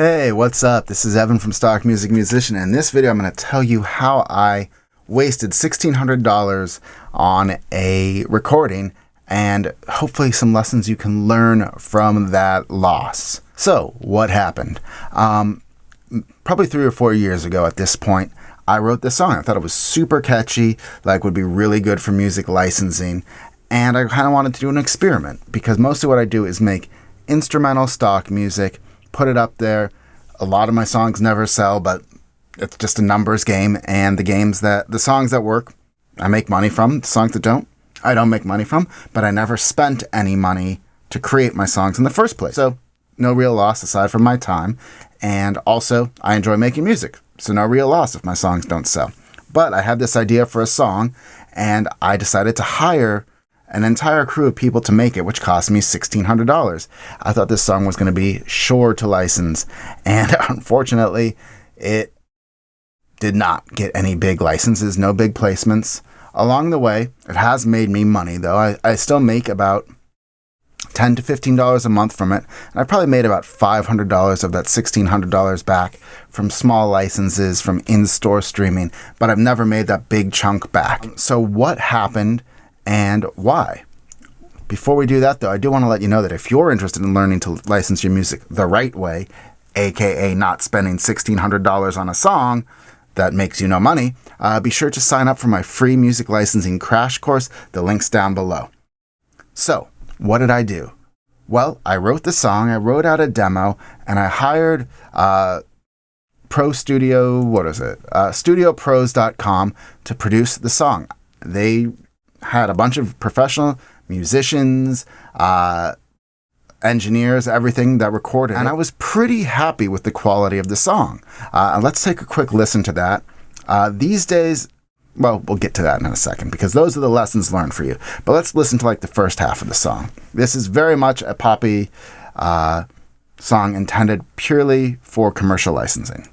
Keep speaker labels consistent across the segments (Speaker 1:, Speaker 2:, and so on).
Speaker 1: Hey, what's up? This is Evan from Stock Music Musician, and in this video I'm going to tell you how I wasted $1,600 on a recording and hopefully some lessons you can learn from that loss. So, what happened? Probably 3 or 4 years ago at this point, I wrote this song. I thought it was super catchy, like would be really good for music licensing, and I kind of wanted to do an experiment because most of what I do is make instrumental stock music, put it up there. A lot of my songs never sell, but it's just a numbers game, and the songs that work, I make money from. The songs that don't, I don't make money from, but I never spent any money to create my songs in the first place. So no real loss aside from my time, and also I enjoy making music, so no real loss if my songs don't sell. But I had this idea for a song, and I decided to hire an entire crew of people to make it, which cost me $1,600. I thought this song was going to be sure to license, and unfortunately, it did not get any big licenses, no big placements. Along the way, it has made me money, though. I still make about $10 to $15 a month from it, and I probably made about $500 of that $1,600 back from small licenses, from in-store streaming, but I've never made that big chunk back. So what happened and why? Before we do that, though, I do want to let you know that if you're interested in learning to license your music the right way, aka not spending $1,600 on a song that makes you no money, be sure to sign up for my free music licensing crash course. The link's down below. So, what did I do? Well, I wrote the song, I wrote out a demo, and I hired StudioPros.com to produce the song. They had a bunch of professional musicians, engineers, everything that recorded, and I was pretty happy with the quality of the song. Let's take a quick listen to that. These days, well, we'll get to that in a second because those are the lessons learned for you. But let's listen to like the first half of the song. This is very much a poppy song intended purely for commercial licensing.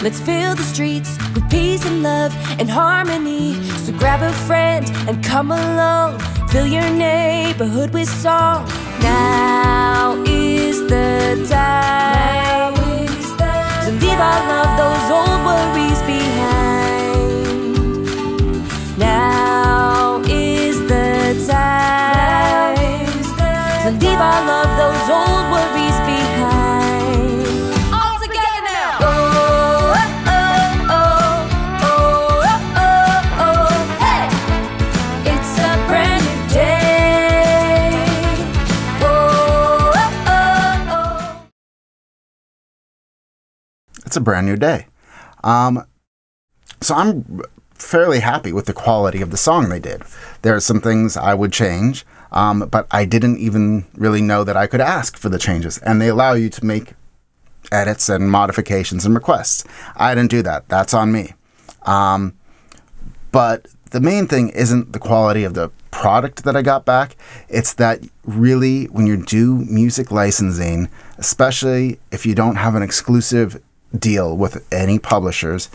Speaker 2: Let's fill the streets with peace and love and harmony. So grab a friend and come along. Fill your neighborhood with song. Now is the time to leave all of those old worries behind. Now is the time to leave all of those old worries behind.
Speaker 1: It's a brand new day. So I'm fairly happy with the quality of the song they did. There are some things I would change, but I didn't even really know that I could ask for the changes. And they allow you to make edits and modifications and requests. I didn't do that. That's on me. But the main thing isn't the quality of the product that I got back. It's that really when you do music licensing, especially if you don't have an exclusive deal with any publishers,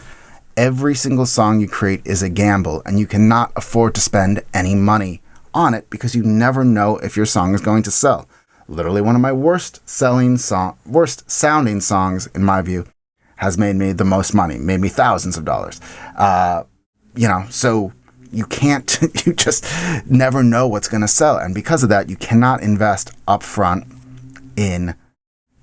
Speaker 1: every single song you create is a gamble, and you cannot afford to spend any money on it because you never know if your song is going to sell. Literally one of my worst sounding songs, in my view, has made me the most money, made me thousands of dollars. So you can't, you just never know what's going to sell. And because of that, you cannot invest upfront in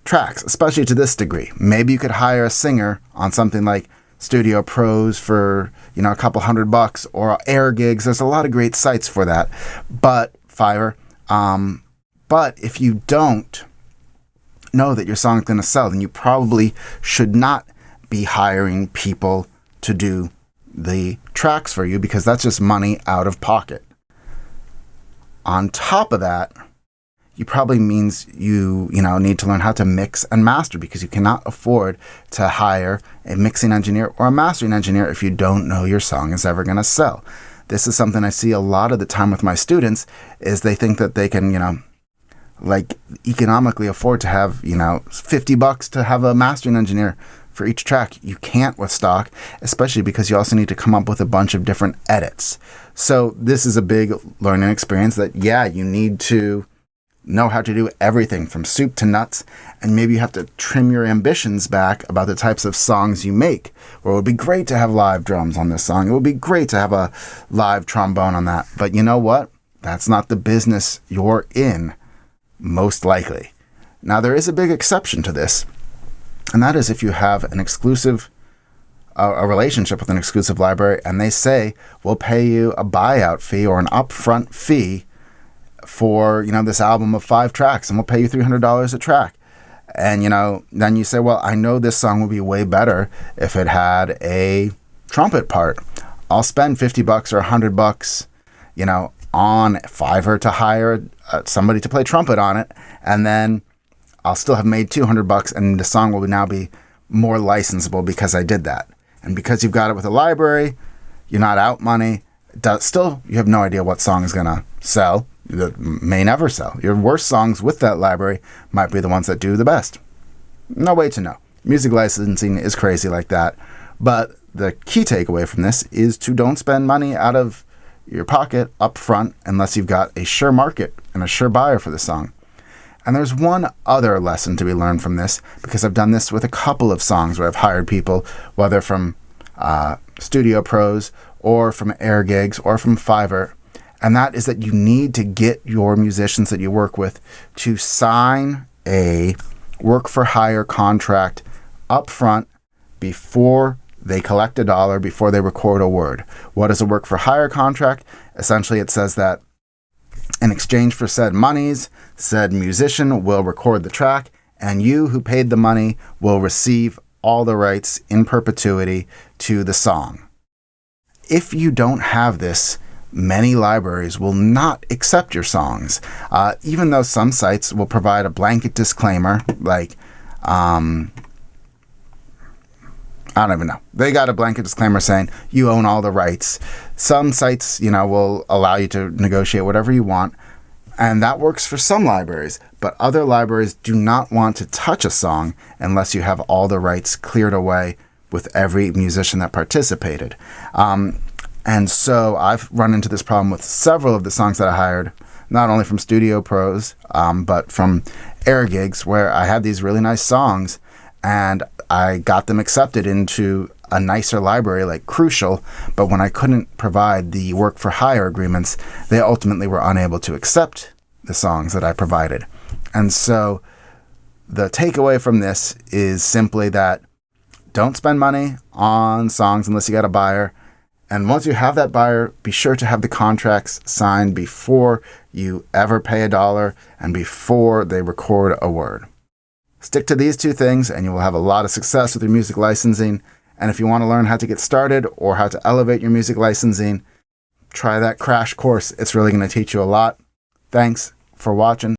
Speaker 1: tracks, especially to this degree. Maybe you could hire a singer on something like Studio Pros for, a couple $100 or Air Gigs. There's a lot of great sites for that, but Fiverr. But if you don't know that your song's going to sell, then you probably should not be hiring people to do the tracks for you because that's just money out of pocket. On top of that, you probably means you need to learn how to mix and master because you cannot afford to hire a mixing engineer or a mastering engineer if you don't know your song is ever going to sell. this is something I see a lot of the time with my students, is they think that they can, like economically afford to have, $50 to have a mastering engineer for each track. You can't with stock, especially because you also need to come up with a bunch of different edits. So this is a big learning experience that, you need to know how to do everything from soup to nuts, and maybe you have to trim your ambitions back about the types of songs you make. Or it would be great to have live drums on this song. It would be great to have a live trombone on that. But you know what? That's not the business you're in, most likely. Now, there is a big exception to this, and that is if you have an exclusive a relationship with an exclusive library, and they say, we'll pay you a buyout fee or an upfront fee for, this album of 5 tracks, and we'll pay you $300 a track. And, then you say, well, I know this song would be way better if it had a trumpet part. I'll spend $50 or $100, on Fiverr to hire somebody to play trumpet on it. And then I'll still have made $200, and the song will now be more licensable because I did that. And because you've got it with a library, you're not out money. Still, you have no idea what song is going to sell. That may never sell. Your worst songs with that library might be the ones that do the best. No way to know. Music licensing is crazy like that. But the key takeaway from this is to don't spend money out of your pocket up front unless you've got a sure market and a sure buyer for the song. And there's one other lesson to be learned from this, because I've done this with a couple of songs where I've hired people, whether from Studio Pros or from Air Gigs or from Fiverr. And that is that you need to get your musicians that you work with to sign a work for hire contract up front before they collect a dollar, before they record a word. What is a work for hire contract? Essentially, it says that in exchange for said monies, said musician will record the track, and you who paid the money will receive all the rights in perpetuity to the song. If you don't have this, many libraries will not accept your songs, even though some sites will provide a blanket disclaimer, like, I don't even know. They got a blanket disclaimer saying you own all the rights. Some sites, will allow you to negotiate whatever you want, and that works for some libraries, but other libraries do not want to touch a song unless you have all the rights cleared away with every musician that participated. And so I've run into this problem with several of the songs that I hired, not only from Studio Pros, but from Air Gigs, where I had these really nice songs, and I got them accepted into a nicer library like Crucial, but when I couldn't provide the work for hire agreements, they ultimately were unable to accept the songs that I provided. And so the takeaway from this is simply that don't spend money on songs unless you got a buyer. And once you have that buyer, be sure to have the contracts signed before you ever pay a dollar and before they record a word. Stick to these 2 things and you will have a lot of success with your music licensing. And if you want to learn how to get started or how to elevate your music licensing, try that crash course. It's really going to teach you a lot. Thanks for watching.